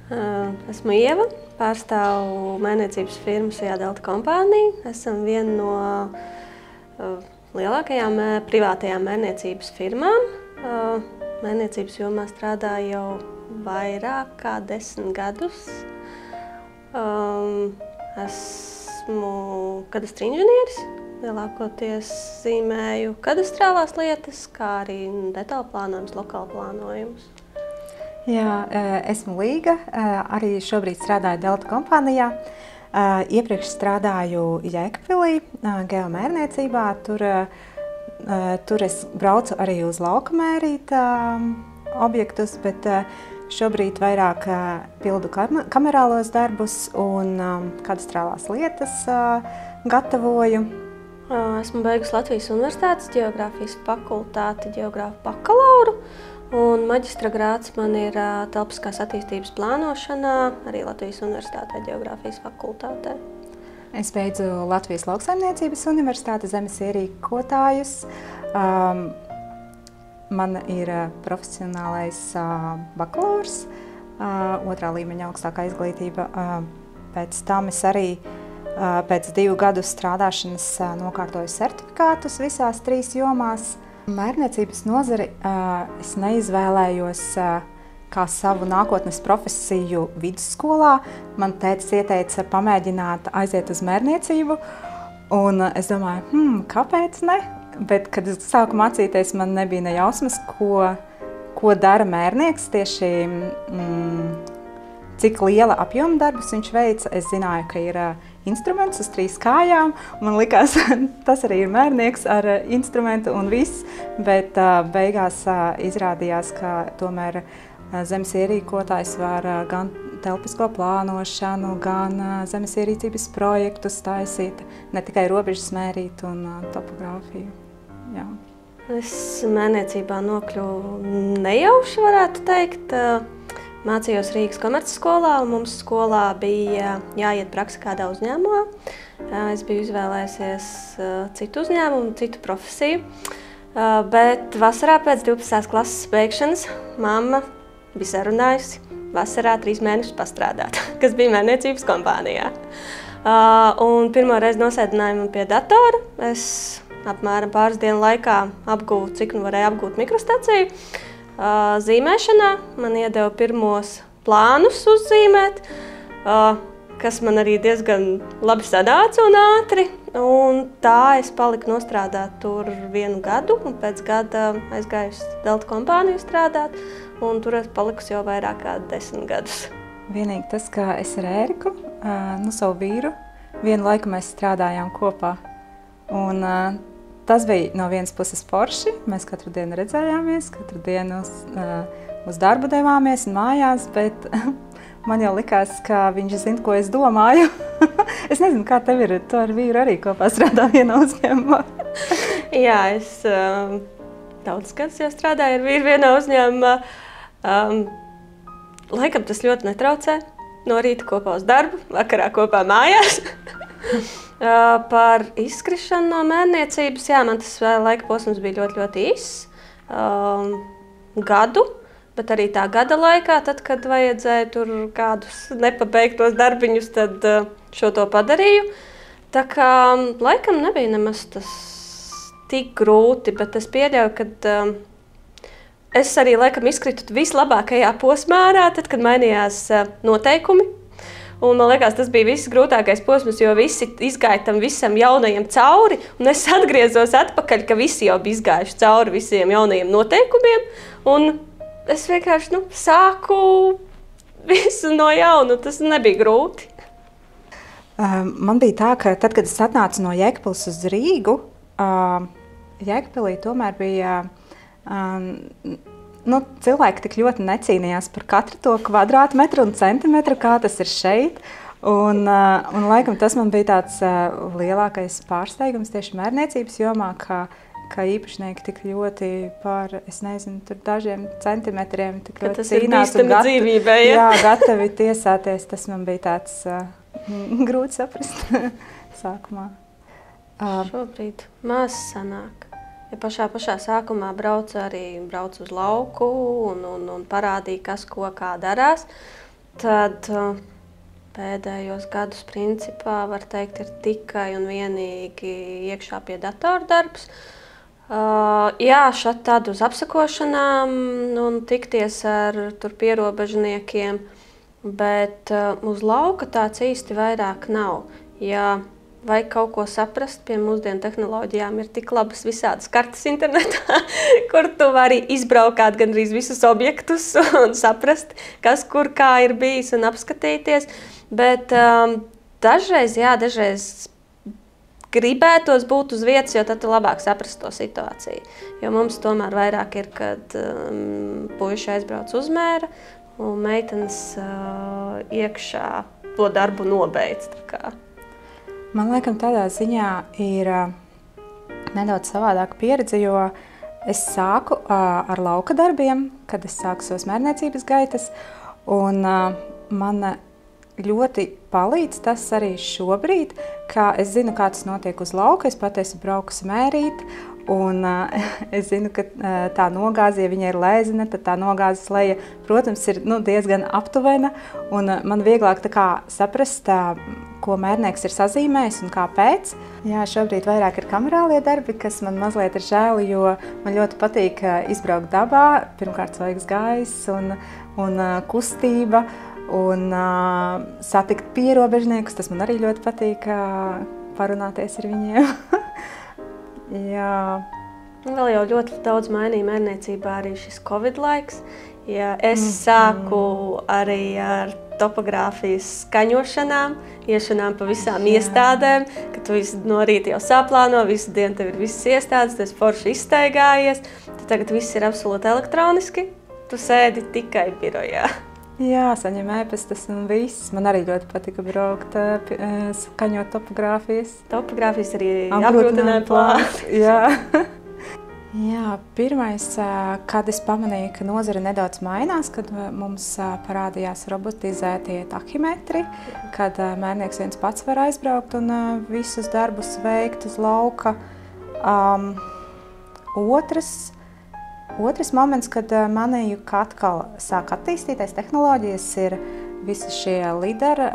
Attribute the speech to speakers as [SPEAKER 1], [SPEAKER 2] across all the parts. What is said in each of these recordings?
[SPEAKER 1] Esmu Ieva, pārstāvu mērniecības firmu Sijā Delta kompāniju. Esam viena no lielākajām privātajām mērniecības firmām. Mērniecības jomā strādāju jau vairāk kā 10 gadus. Esmu kadastra inženieris, lielākoties zīmēju kadastrālās lietas, kā arī detālu plānojumus, lokālu plānojumus.
[SPEAKER 2] Jā, esmu Līga, arī šobrīd strādāju Delta kompānijā. Iepriekš strādāju Jēkabpilī, geomērniecībā. Tur es braucu arī uz lauka mērīt objektus, bet šobrīd vairāk pildu kamerālos darbus un kadastrālās lietas gatavoju.
[SPEAKER 1] Esmu beigusi Latvijas Universitātes ģeogrāfijas fakultāti, ģeogrāfu bakalauru. Un maģistra grāds man ir telpiskās attīstības plānošanā, arī Latvijas Universitātē ģeogrāfijas fakultātē.
[SPEAKER 2] Es beidzu Latvijas Lauksaimniecības universitāti zemes ierīkotājus. Man ir profesionālais bakalaurs, otrā līmeņa augstākā izglītība. Pēc tam es arī pēc 2 gadu strādāšanas nokārtoju sertifikātus visās 3 jomās. Mērniecības nozari es neizvēlējos kā savu nākotnes profesiju vidusskolā. Man tētis ieteica pamēģināt aiziet uz mērniecību, un es domāju, kāpēc ne? Bet, kad es sāku mācīties, man nebija ne jausmas, ko dara mērnieks, tieši cik liela apjoma darbus viņš veica. Es zināju, ka ir instruments uz 3 kājām, un man likās, tas arī ir mērnieks ar instrumentu un viss, bet beigās izrādījās, ka tomēr zemes ierīkotājs var gan telpisko plānošanu, gan zemes ierīcības projektus taisīt, ne tikai robežas mērīt un topogrāfiju. Jā.
[SPEAKER 1] Es mērniecībā nokļuvu nejauši, varētu teikt. Mācījos Rīgas komercskolā, un mums skolā bija jāiet praksa kādā uzņēmumā. Es biju izvēlējusies citu uzņēmumu, citu profesiju, bet vasarā pēc 12. klases beigšanas mamma bija sarunājusi vasarā 3 mēnešus pastrādāt, kas bija mērniecības kompānijā. Un pirmo reizi nosēdinājumu pie datora es apmēram pāris dienu laikā apgūvu, cik nu varēju apgūt mikrostaciju. Zīmēšanā man iedeva pirmos plānus uzzīmēt, kas man arī diezgan labi sanāca un ātri. Un tā es paliku nostrādāt tur 1 gadu, un pēc gada aizgāju uz Delta kompāniju strādāt, un tur es palikusi jau vairāk kā 10 gadus.
[SPEAKER 2] Vienīgi tas, ka es ar Ēriku, savu vīru, vienu laiku mēs strādājām kopā. Un tas bija no vienas puses forši. Mēs katru dienu redzējāmies, katru dienu uz darbu devāmies un mājās, bet man jau likās, ka viņš zina, ko es domāju. Es nezinu, kā tev ir, tu ar vīru arī kopā strādā vienā uzņēmumā.
[SPEAKER 1] Jā, es daudz gadus jau strādāju ar vīru vienā uzņēmumā. Laikam tas ļoti netraucē. No rīta kopā uz darbu, vakarā kopā mājās. Par izskrišanu no mērniecības, jā, man tas laika posms bija ļoti īss, gadu, bet arī tā gada laikā, tad, kad vajadzēja tur kādus nepabeigtos darbiņus, tad šo to padarīju. Tā kā laikam nebija nemaz tas tik grūti, bet es pieļauju, ka es arī laikam izkritu vislabākajā posmā ārā, tad, kad mainījās noteikumi. Un man liekas, tas bija viss grūtākais posms, jo visi izgāja tam visam jaunajam cauri, un es atgriezos atpakaļ, ka visi jau bija izgājuši cauri visiem jaunajiem noteikumiem, un es vienkārši sāku visu no jauna, tas nebija grūti.
[SPEAKER 2] Man bija tā, ka tad, kad es atnācu no Jēkabpiles uz Rīgu, Jēkabpilī tomēr bija cilvēki tik ļoti necīnījās par katru to kvadrātmetru un centimetru, kā tas ir šeit. Un laikam tas man bija tāds lielākais pārsteigums tieši mērniecības jomā, ka īpašnieki tik ļoti par, es nezinu, tur dažiem centimetriem tik ļoti cīnās un gatavi tiesāties. Tas man bija tāds grūti saprast sākumā.
[SPEAKER 1] Šobrīd maz sanāk. Ja pašā sākumā braucu uz lauku un parādīja, kas ko kā darās. tad pēdējos gadus principā var teikt ir tikai un vienīgi iekšā pie datora darbs. Jā, šad tad uz apsakošanām un tikties ar tur pierobežniekiem, bet uz lauka tāds īsti vairāk nav. Ja vajag kaut ko saprast, pie mūsdienu tehnoloģijām ir tik labas visādas kartes internetā, kur tu vari izbraukāt gandrīz visus objektus un saprast, kas kur kā ir bijis un apskatīties. Bet dažreiz gribētos būt uz vietas, jo tad tu labāk saprast to situāciju. Jo mums tomēr vairāk ir, kad puiši aizbrauc uzmēra un meitenes iekšā to darbu nobeidz.
[SPEAKER 2] Man laikam tādā ziņā ir nedaudz savādāka pieredze, jo es sāku ar lauka darbiem, kad es sāku savas mērniecības gaitas, un man ļoti palīdz tas arī šobrīd, ka es zinu, kā tas notiek uz lauka, es patiesi brauku mērīt, un es zinu, ka tā nogāze, ja viņa ir lēzina, tad tā nogāzes leja, protams, ir diezgan aptuvena, un man vieglāk tā kā saprast, ko mērnieks ir sazīmējis un kāpēc. Jā, šobrīd vairāk ir kamerālie darbi, kas man mazliet ir žēl, jo man ļoti patīk izbraukt dabā, pirmkārt svaigs gaiss un kustība, un satikt pierobežniekus, tas man arī ļoti patīk parunāties ar viņiem. Jā.
[SPEAKER 1] Vēl jau ļoti daudz mainīja mērniecībā arī šis Covid laiks. Ja es sāku arī ar topogrāfijas skaņošanām, iešanām pa visām iestādēm, ka tu visu no rīta jau saplāno, visu dienu tev ir visas iestādes, tu esi forši izstaigājies, tad tagad viss ir absolūti elektroniski, tu sēdi tikai birojā.
[SPEAKER 2] Jā, saņem ēpastus un viss. Man arī ļoti patika braukt, skaņot topogrāfijas.
[SPEAKER 1] Topogrāfijas arī apgrūtināja plānu.
[SPEAKER 2] Jā. Jā, pirmais, kad es pamanīju, ka nozare nedaudz mainās, kad mums parādījās robotizētie tahimetri, kad mērnieks viens pats var aizbraukt un visus darbus veikt uz lauka. Otrs moments, kad manīju, ka atkal sāk attīstīties tehnoloģijas, ir visi šie lidari,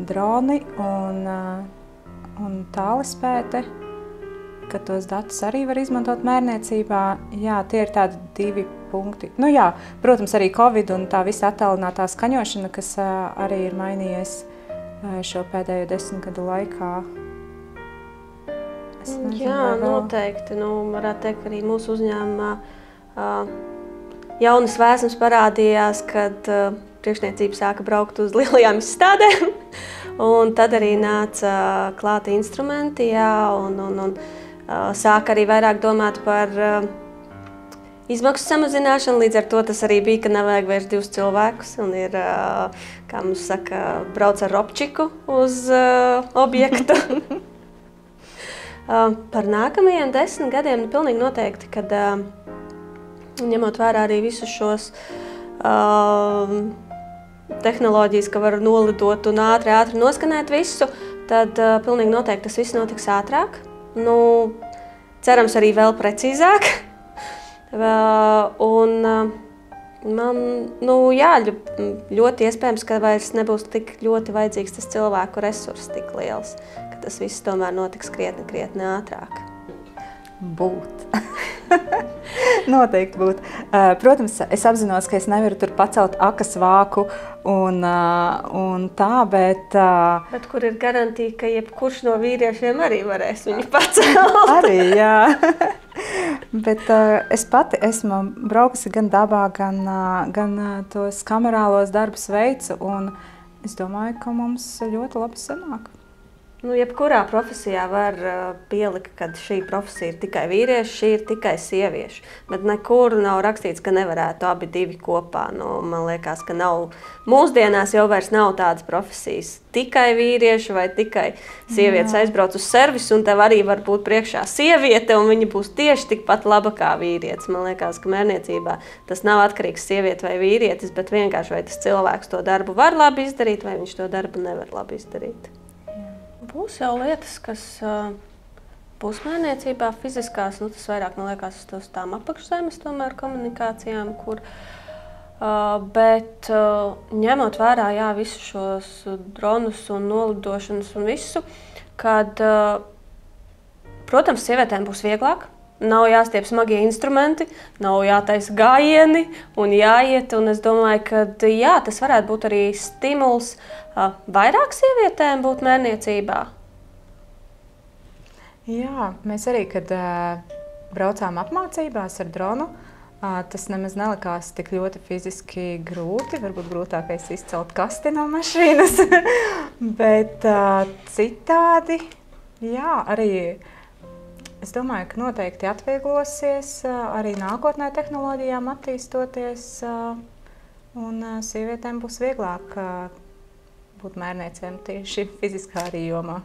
[SPEAKER 2] droni un tālespēte, ka tos datus arī var izmantot mērniecībā. Jā, tie ir tādi 2 punkti. Nu jā, protams, arī Covid un tā visa attālinātā skaņošana, kas arī ir mainījies šo pēdējo 10 gadu laikā.
[SPEAKER 1] Jā, noteikti. Varētu teikt, arī mūsu uzņēmumā jaunas vēsmas parādījās, kad priekšniecība sāka braukt uz lielajām izstādēm. Un tad arī nāca klāti instrumenti, un sāka arī vairāk domāt par izmaksu samazināšanu. Līdz ar to tas arī bija, ka nevajag vairs 2 cilvēkus. Un ir, kā mums saka, brauc ar ropčiku uz objektu. Par nākamajiem 10 gadiem pilnīgi noteikti, kad ņemot vērā arī visus šos tehnoloģijas, ka var nolidot un ātri noskanēt visu, tad pilnīgi noteikti tas viss notiks ātrāk. Cerams arī vēl precīzāk. Un man, ļoti iespējams, ka vairs nebūs tik ļoti vajadzīgs tas cilvēku resurss tik liels, ka tas viss tomēr notiks krietni ātrāk.
[SPEAKER 2] Būt. Noteikti būt. Protams, es apzinos, ka es nevaru tur pacelt akas vāku un tā, bet...
[SPEAKER 1] Bet kur ir garantija, ka jebkurš no vīriešiem arī varēs viņu pacelt?
[SPEAKER 2] Arī, jā. Bet es pati esmu braukusi gan dabā, gan tos kamerālos darbus veicu, un es domāju, ka mums ļoti labi sanāk.
[SPEAKER 1] Jebkurā profesijā var pielikt, ka šī profesija ir tikai vīrieši, šī ir tikai sievieši. Bet nekur nav rakstīts, ka nevarētu abi divi kopā. Man liekas, ka mūsdienās jau vairs nav tādas profesijas. Tikai vīrieši vai tikai sievietes aizbrauc uz servisu, un tev arī var būt priekšā sieviete, un viņa būs tieši tikpat laba kā vīrietis. Man liekas, ka mērniecībā tas nav atkarīgs sieviete vai vīrietis, bet vienkārši vai tas cilvēks to darbu var labi izdarīt, vai viņš to darbu nevar labi izdarīt. Būs jau lietas, kas būs mērniecībā fiziskās, tas vairāk man liekas uz tām apakšzemes tomēr komunikācijām, kur Bet ņemot vērā visus šos dronus un nolidošanas un visu, kad, protams, sievietēm būs vieglāk. Nav jāstiep smagie instrumenti, nav jātaisa gājieni un jāiet. Un es domāju, ka tas varētu būt arī stimuls vairāk sievietēm būt mērniecībā.
[SPEAKER 2] Jā, mēs arī, kad braucām apmācībās ar dronu, tas nemaz nelikās tik ļoti fiziski grūti. Varbūt grūtākais izcelt kasti no mašīnas, bet citādi, jā, arī es domāju, ka noteikti atvieglosies arī nākotnē tehnoloģijām attīstoties, un sievietēm būs vieglāk būt mērniecēm tieši fiziskā arī jomā.